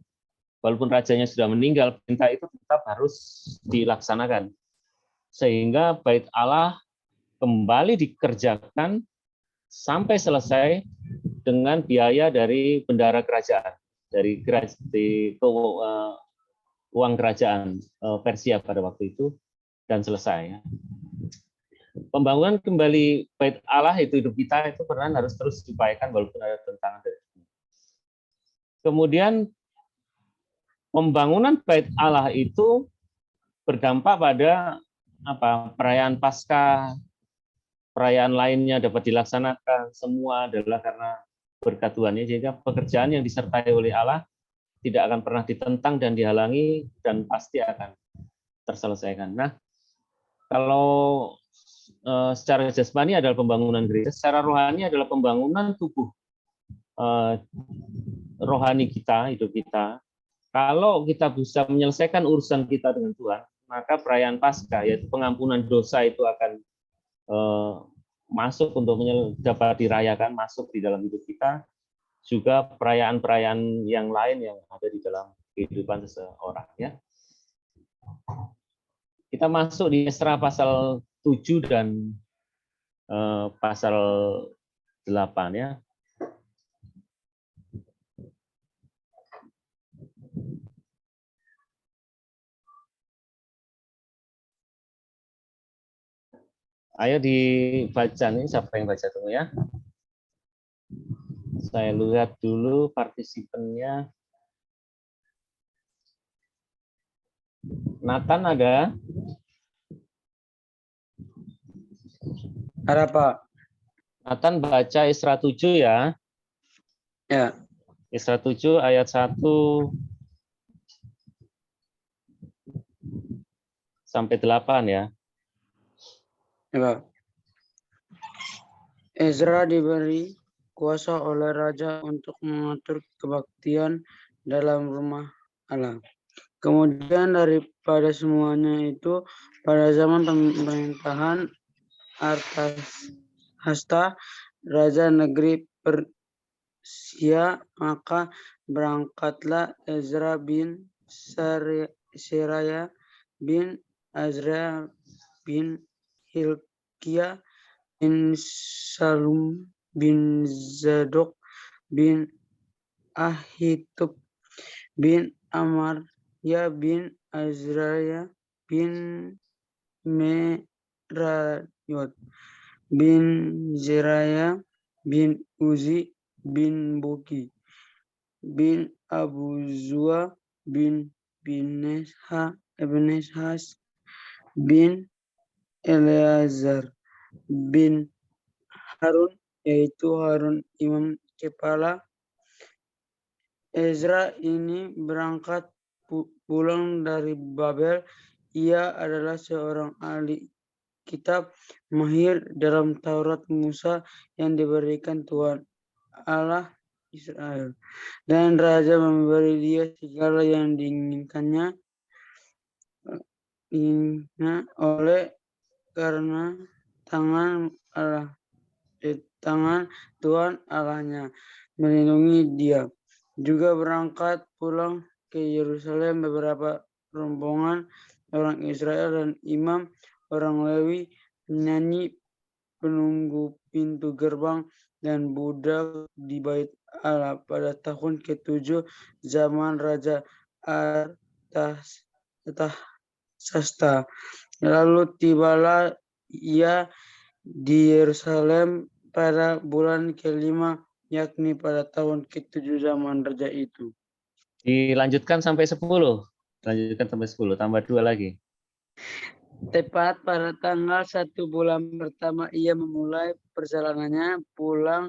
walaupun rajanya sudah meninggal, perintah itu tetap harus dilaksanakan. Sehingga Bait Allah kembali dikerjakan sampai selesai dengan biaya dari bendahara kerajaan, dari uang kerajaan Persia pada waktu itu, dan selesai, ya. Pembangunan kembali Bait Allah itu hidup kita itu harus terus diupayakan walaupun ada tentangan dari dunia. Kemudian pembangunan Bait Allah itu berdampak pada perayaan Paskah, perayaan lainnya dapat dilaksanakan, semua adalah karena berkat Tuhan, ya. Sehingga pekerjaan yang disertai oleh Allah tidak akan pernah ditentang dan dihalangi, dan pasti akan terselesaikan. Nah, kalau secara jasmani adalah pembangunan gereja, secara rohani adalah pembangunan tubuh rohani kita, hidup kita. Kalau kita bisa menyelesaikan urusan kita dengan Tuhan, maka perayaan Paskah, yaitu pengampunan dosa, itu akan masuk untuk dapat dirayakan, masuk di dalam hidup kita. Juga perayaan-perayaan yang lain yang ada di dalam kehidupan seseorang, ya. Kita Kita masuk di Esra pasal 7 dan pasal 8 ya. Ayo dibaca nih, siapa yang baca tunggu ya. Saya lihat dulu partisipennya. Nathan ada? Ada, Pak. Nathan baca Esra 7 ya. Ya. Esra 7 ayat 1 sampai 8 ya. Ya, Pak. Ezra diberi kuasa oleh raja untuk mengatur kebaktian dalam rumah Allah. Kemudian daripada semuanya itu, pada zaman pemerintahan Artashasta, raja negeri Persia, maka berangkatlah Ezra bin Seraya bin Azra bin Hilkiah bin Salum bin Zadok bin Ahitub bin Amarya bin Azraya bin Merayot bin Zeraya bin Uzi bin Buki bin Abu Zua bin Bineshas bin Eleazar bin Harun, yaitu Harun imam kepala. Ezra ini berangkat pulang dari Babel. Ia adalah seorang ahli kitab mahir dalam Taurat Musa yang diberikan Tuhan Allah Israel. Dan raja memberi dia segala yang diinginkannya oleh karena tangan Tuhan Allahnya melindungi dia. Juga berangkat pulang ke Yerusalem beberapa rombongan orang Israel dan imam, orang Lewi, penyanyi, penunggu pintu gerbang, dan budak di bait Allah pada tahun ke-7 zaman Raja Artashasta. Lalu tibalah ia di Yerusalem pada bulan ke-5, yakni pada tahun ke-7 zaman raja itu. Dilanjutkan sampai 10. Lanjutkan sampai 10, tambah 2 lagi. Tepat pada tanggal 1 bulan pertama ia memulai perjalanannya pulang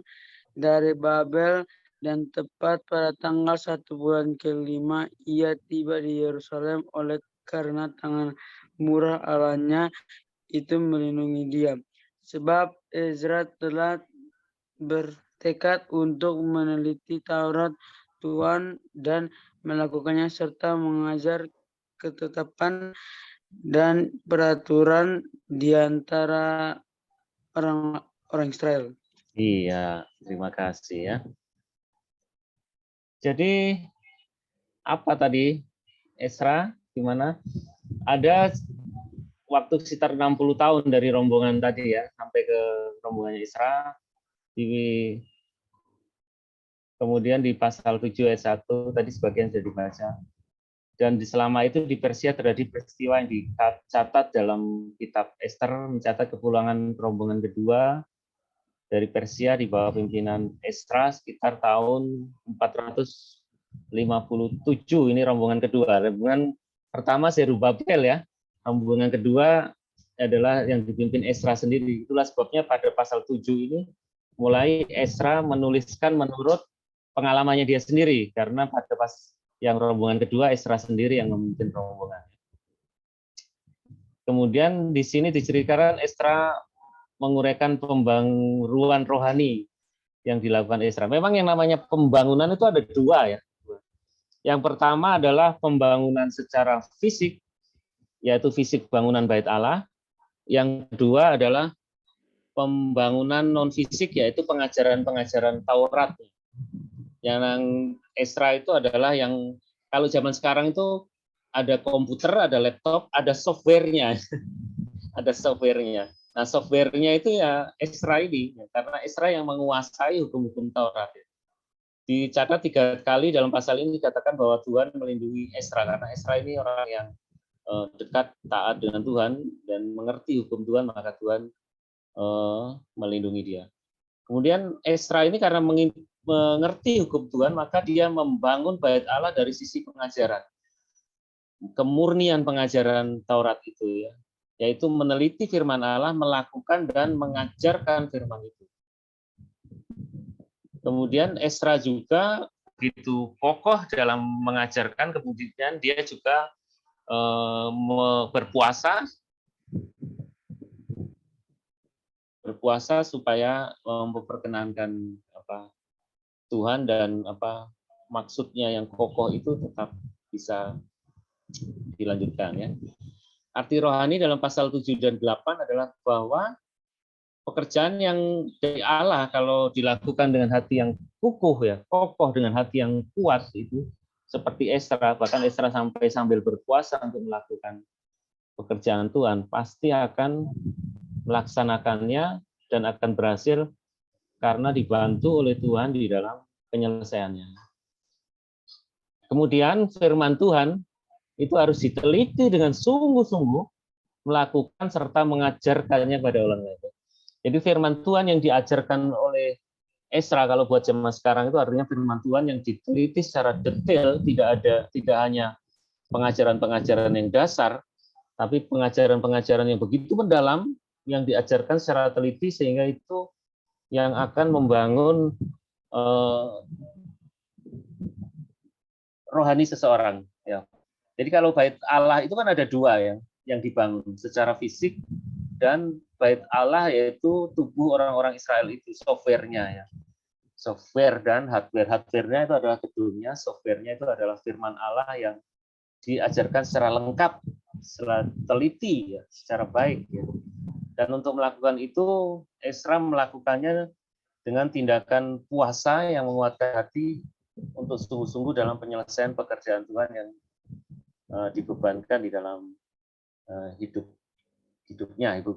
dari Babel, dan tepat pada tanggal 1 bulan ke-5 ia tiba di Yerusalem oleh karena tangan murah Allahnya itu melindungi dia. Sebab Ezra telah bertekad untuk meneliti Taurat Tuhan dan melakukannya serta mengajar ketetapan dan peraturan di antara orang Israel. Iya, terima kasih ya. Jadi apa tadi Esra gimana? Ada waktu sekitar 60 tahun dari rombongan tadi ya sampai ke rombongannya Esra. Kemudian di pasal 7 ayat 1 tadi sebagian sudah dibaca. Dan selama itu di Persia terjadi peristiwa yang dicatat dalam kitab Ester, mencatat kepulangan rombongan kedua dari Persia di bawah pimpinan Esra sekitar tahun 457. Ini rombongan kedua. Rombongan pertama Zerubabel ya. Rombongan kedua adalah yang dipimpin Esra sendiri. Itulah sebabnya pada pasal 7 ini mulai Esra menuliskan menurut pengalamannya dia sendiri, karena pada pas yang rombongan kedua Esra sendiri yang memimpin rombongan. Kemudian di sini diceritakan Esra menguraikan pembangunan rohani yang dilakukan Esra. Memang yang namanya pembangunan itu ada dua ya. Yang pertama adalah pembangunan secara fisik, yaitu fisik bangunan bait Allah. Yang kedua adalah pembangunan non fisik, yaitu pengajaran-pengajaran Taurat. Yang Esra itu adalah yang kalau zaman sekarang itu ada komputer, ada laptop, ada softwarenya. Ada softwarenya. Nah, softwarenya itu ya Ezra ini, karena Ezra yang menguasai hukum-hukum Taurat. Dicatat 3 kali dalam pasal ini dikatakan bahwa Tuhan melindungi Ezra, karena Ezra ini orang yang dekat, taat dengan Tuhan, dan mengerti hukum Tuhan, maka Tuhan melindungi dia. Kemudian Ezra ini karena mengerti hukum Tuhan, maka dia membangun bait Allah dari sisi pengajaran. Kemurnian pengajaran Taurat itu ya, yaitu meneliti firman Allah, melakukan dan mengajarkan firman itu. Kemudian Ezra juga begitu kokoh dalam mengajarkan, kemudian dia juga berpuasa supaya memperkenankan Tuhan, dan maksudnya yang kokoh itu tetap bisa dilanjutkan ya. Arti rohani dalam pasal 7 dan 8 adalah bahwa pekerjaan yang dari Allah kalau dilakukan dengan hati yang kukuh ya, kokoh, dengan hati yang kuat, itu seperti Ezra, bahkan Ezra sambil berpuasa untuk melakukan pekerjaan Tuhan, pasti akan melaksanakannya dan akan berhasil karena dibantu oleh Tuhan di dalam penyelesaiannya. Kemudian firman Tuhan itu harus diteliti dengan sungguh-sungguh, melakukan serta mengajarkannya kepada orang lain. Jadi firman Tuhan yang diajarkan oleh Ezra kalau buat zaman sekarang itu artinya firman Tuhan yang diteliti secara detail, tidak hanya pengajaran-pengajaran yang dasar, tapi pengajaran-pengajaran yang begitu mendalam yang diajarkan secara teliti, sehingga itu yang akan membangun rohani seseorang ya. Jadi kalau bait Allah itu kan ada 2 yang dibangun secara fisik, dan bait Allah yaitu tubuh orang-orang Israel itu, softwarenya ya. Software dan hardware. Hardware-nya itu adalah gedungnya, software-nya itu adalah firman Allah yang diajarkan secara lengkap, secara teliti ya, secara baik ya. Dan untuk melakukan itu Ezra melakukannya dengan tindakan puasa yang menguatkan hati untuk sungguh-sungguh dalam penyelesaian pekerjaan Tuhan yang dibebankan di dalam hidup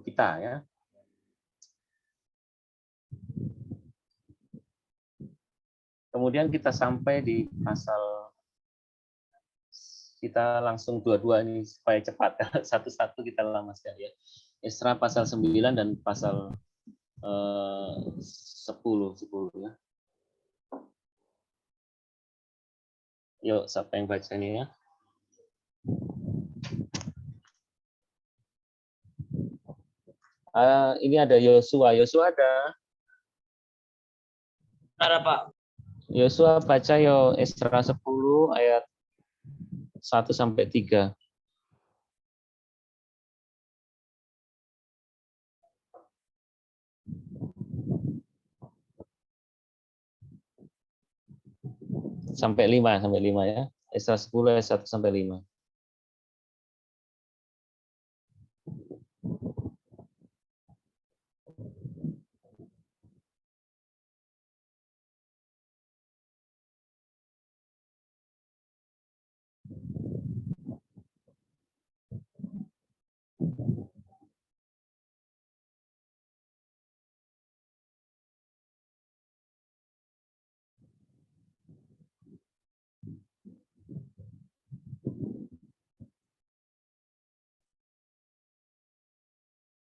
kita ya. Kemudian kita sampai di pasal, kita langsung dua-dua ini supaya cepat, satu-satu kita lama sekali ya. Ezra pasal 9 dan pasal 10 ya. Yuk, siapa yang baca ini ya? Ini ada Yosua. Yosua ada? Ada, Pak. Yosua baca yo Ezra 10 ayat 1 sampai 3. Sampai 5 ya. Ezra 10 ayat 1 sampai 5.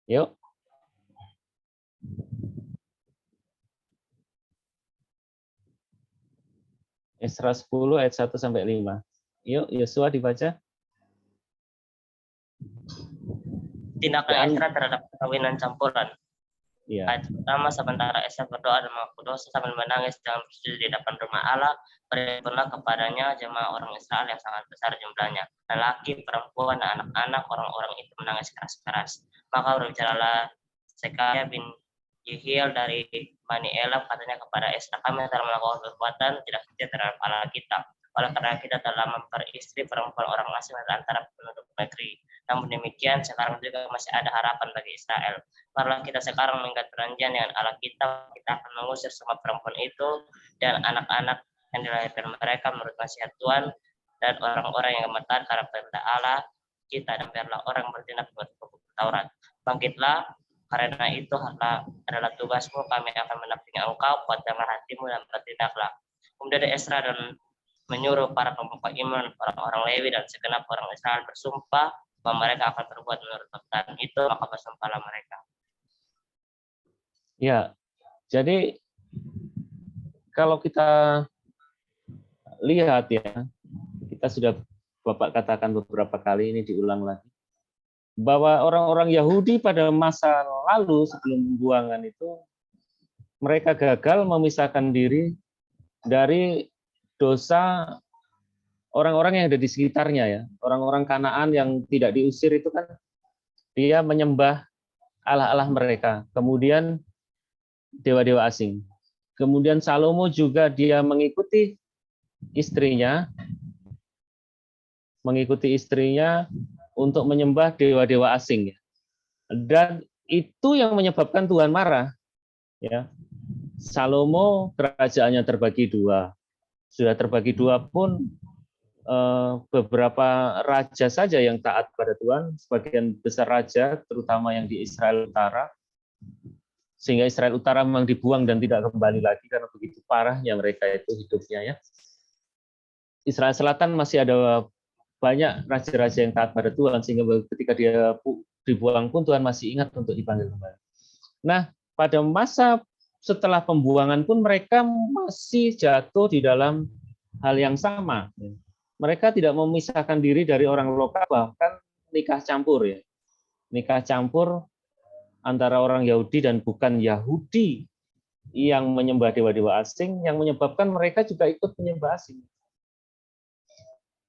Yuk. Ezra 10 ayat 1 sampai 5. Yuk, Yosua dibaca. Tindakan Ezra terhadap perkawinan campuran. Iya. Ayat pertama, sementara Ezra berdoa dan mengaku dosa sambil menangis dalam sujud di depan rumah Allah, berhimpunlah kepadanya jemaah orang Israel yang sangat besar jumlahnya, lelaki, perempuan, dan anak-anak. Orang-orang itu menangis keras-keras. Maka berbicaralah Sekaya bin Yehiel dari Bani Elam, katanya kepada Ezra, kami telah melakukan perbuatan tidak setia terhadap Allah kita. Oleh karena kita telah memperistri perempuan orang asing dari antara penduduk negeri. Namun demikian, sekarang juga masih ada harapan bagi Israel. Karena kita sekarang mengikat perjanjian dengan Allah kita akan mengusir semua perempuan itu dan anak-anak yang dilahirkan mereka menurut nasihat Tuhan, dan orang-orang yang gemetar karena perintah Allah kita, dan biarlah orang bertindak menurut hukum Taurat. Bangkitlah, karena itu adalah tugasmu, kami akan mendampingi engkau, kuatkanlah hatimu dan bertindaklah. Kemudian Esra dan menyuruh para pemuka iman, orang-orang Lewi dan segenap orang Israel bersumpah bahwa mereka akan berbuat menurut keputusan itu, maka bersumpahlah mereka. Ya, jadi kalau kita lihat ya, kita sudah Bapak katakan beberapa kali, ini diulang lagi, bahwa orang-orang Yahudi pada masa lalu sebelum pembuangan itu, mereka gagal memisahkan diri dari dosa orang-orang yang ada di sekitarnya ya. Orang-orang Kanaan yang tidak diusir itu kan, dia menyembah Allah-Allah mereka. Kemudian dewa-dewa asing. Kemudian Salomo juga dia mengikuti istrinya untuk menyembah dewa-dewa asing. Dan itu yang menyebabkan Tuhan marah. Ya. Salomo kerajaannya terbagi dua. Sudah terbagi dua pun beberapa raja saja yang taat pada Tuhan, sebagian besar raja, terutama yang di Israel Utara, sehingga Israel Utara memang dibuang dan tidak kembali lagi karena begitu parahnya mereka itu hidupnya ya. Israel Selatan masih ada banyak raja-raja yang taat pada Tuhan, sehingga ketika dia dibuang pun Tuhan masih ingat untuk dipanggil kembali. Nah, pada masa setelah pembuangan pun mereka masih jatuh di dalam hal yang sama. Mereka tidak memisahkan diri dari orang lokal, bahkan nikah campur ya. Nikah campur antara orang Yahudi dan bukan Yahudi yang menyembah dewa-dewa asing, yang menyebabkan mereka juga ikut menyembah asing.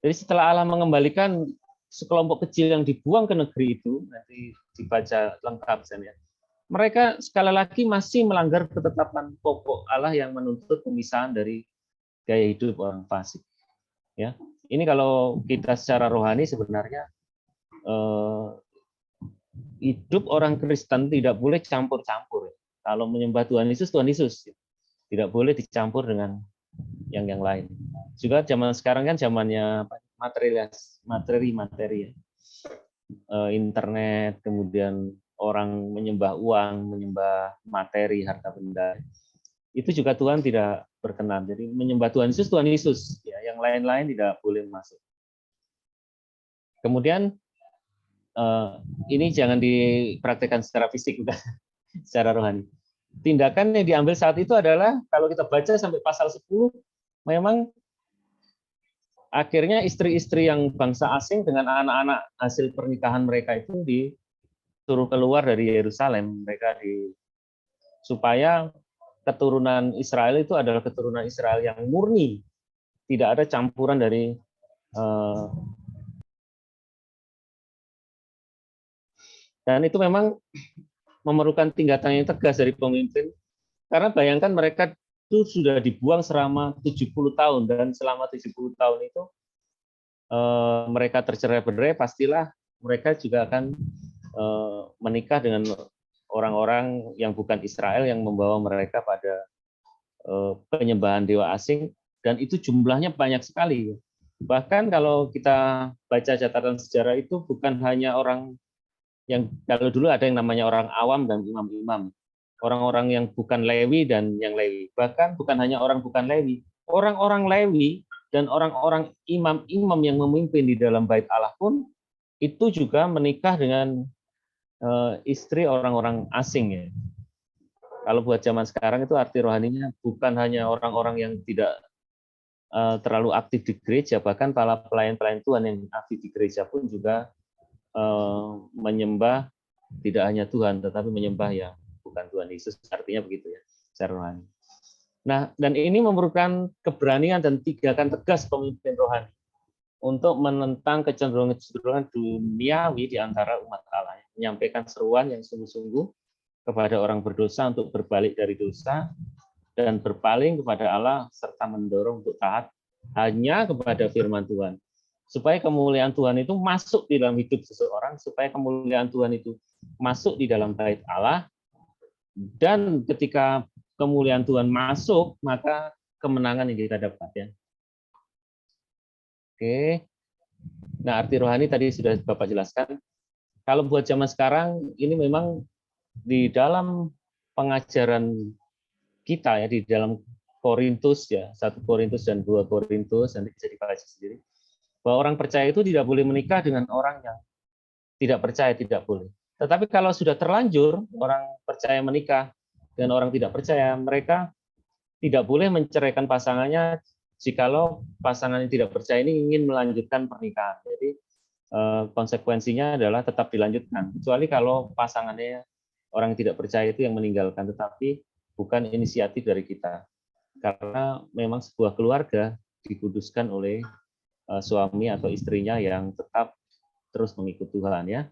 Jadi setelah Allah mengembalikan sekelompok kecil yang dibuang ke negeri itu, nanti dibaca lengkap ya. Mereka sekali lagi masih melanggar ketetapan pokok Allah yang menuntut pemisahan dari gaya hidup orang fasik. Ya, ini kalau kita secara rohani sebenarnya hidup orang Kristen tidak boleh campur-campur. Kalau menyembah Tuhan Yesus, tidak boleh dicampur dengan yang lain. Juga zaman sekarang kan zamannya materi ya. Internet, kemudian orang menyembah uang, menyembah materi, harta benda. Itu juga Tuhan tidak berkenan. Jadi menyembah Tuhan Yesus, ya, yang lain-lain tidak boleh masuk. Kemudian ini jangan dipraktekkan secara fisik, bukan secara rohani. Tindakan yang diambil saat itu adalah, kalau kita baca sampai pasal 10, memang akhirnya istri-istri yang bangsa asing dengan anak-anak hasil pernikahan mereka itu disuruh keluar dari Yerusalem. Supaya keturunan Israel itu adalah keturunan Israel yang murni, tidak ada campuran dari dan itu memang memerlukan tindakan yang tegas dari pemimpin, karena bayangkan mereka itu sudah dibuang selama 70 tahun, dan selama 70 tahun itu mereka tercerai-berai, pastilah mereka juga akan menikah dengan orang-orang yang bukan Israel yang membawa mereka pada penyembahan dewa asing, dan itu jumlahnya banyak sekali. Bahkan kalau kita baca catatan sejarah itu bukan hanya orang yang, kalau dulu ada yang namanya orang awam dan imam-imam, orang-orang yang bukan Lewi dan yang Lewi. Bahkan bukan hanya orang bukan Lewi, orang-orang Lewi dan orang-orang imam-imam yang memimpin di dalam bait Allah pun itu juga menikah dengan istri orang-orang asing ya. Kalau buat zaman sekarang itu arti rohaninya bukan hanya orang-orang yang tidak terlalu aktif di gereja, bahkan para pelayan-pelayan Tuhan yang aktif di gereja pun juga menyembah tidak hanya Tuhan, tetapi menyembah yang bukan Tuhan Yesus, artinya begitu ya, secara rohani. Nah, dan ini memerlukan keberanian dan tindakan tegas pemimpin rohani untuk menentang kecenderungan-kecenderungan duniawi di antara umat Allah, menyampaikan seruan yang sungguh-sungguh kepada orang berdosa untuk berbalik dari dosa dan berpaling kepada Allah, serta mendorong untuk taat hanya kepada firman Tuhan. Supaya kemuliaan Tuhan itu masuk di dalam hidup seseorang, supaya kemuliaan Tuhan itu masuk di dalam bait Allah, dan ketika kemuliaan Tuhan masuk, maka kemenangan yang kita dapat ya. Oke. Nah, arti rohani tadi sudah Bapak jelaskan. Kalau buat zaman sekarang, ini memang di dalam pengajaran kita ya, di dalam Korintus ya, 1 Korintus dan 2 Korintus, nanti bisa dikaji sendiri, bahwa orang percaya itu tidak boleh menikah dengan orang yang tidak percaya, tidak boleh. Tetapi kalau sudah terlanjur, orang percaya menikah dengan orang tidak percaya, mereka tidak boleh menceraikan pasangannya jikalau pasangan yang tidak percaya ini ingin melanjutkan pernikahan. Jadi konsekuensinya adalah tetap dilanjutkan, kecuali kalau pasangannya orang yang tidak percaya itu yang meninggalkan, tetapi bukan inisiatif dari kita. Karena memang sebuah keluarga dikuduskan oleh suami atau istrinya yang tetap terus mengikut Tuhan ya.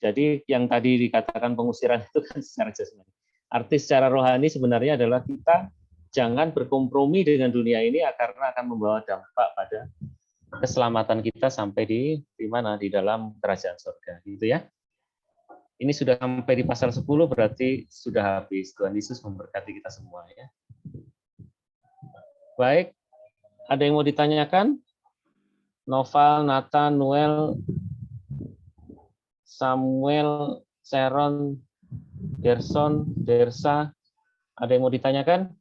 Jadi yang tadi dikatakan pengusiran itu kan secara jasmani. Arti secara rohani sebenarnya adalah kita jangan berkompromi dengan dunia ini karena akan membawa dampak pada keselamatan kita sampai di mana, di dalam kerajaan surga gitu ya. Ini sudah sampai di pasal 10 berarti sudah habis. Tuhan Yesus memberkati kita semua ya. Baik, ada yang mau ditanyakan? Noval, Nathan, Noel, Samuel, Sharon, Gerson, Dersa, ada yang mau ditanyakan?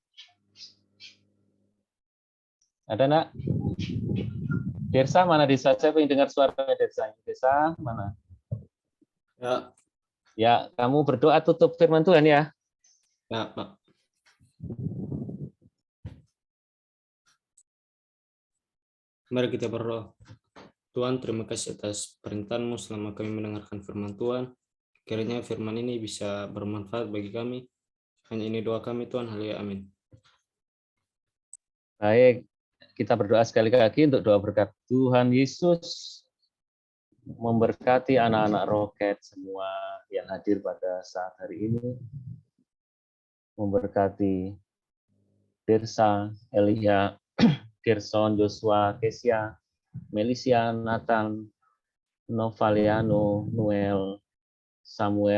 Ada nak? Dersa mana Desa? Saya ingin dengar suaranya Dersa. Desa mana? Ya. Ya, kamu berdoa tutup firman Tuhan ya. Ya, Pak. Mari kita berdoa. Tuhan, terima kasih atas perintah-Mu selama kami mendengarkan firman Tuhan. Kiranya firman ini bisa bermanfaat bagi kami. Hanya ini doa kami Tuhan. Haleluya. Amin. Baik, kita berdoa sekali lagi untuk doa berkat. Tuhan Yesus memberkati anak-anak Roket semua yang hadir pada saat hari ini. Memberkati Dersa, Elia, Gerson, Joshua, Kesia, Melisia, Nathan, Novaliano, Noel, Samuel,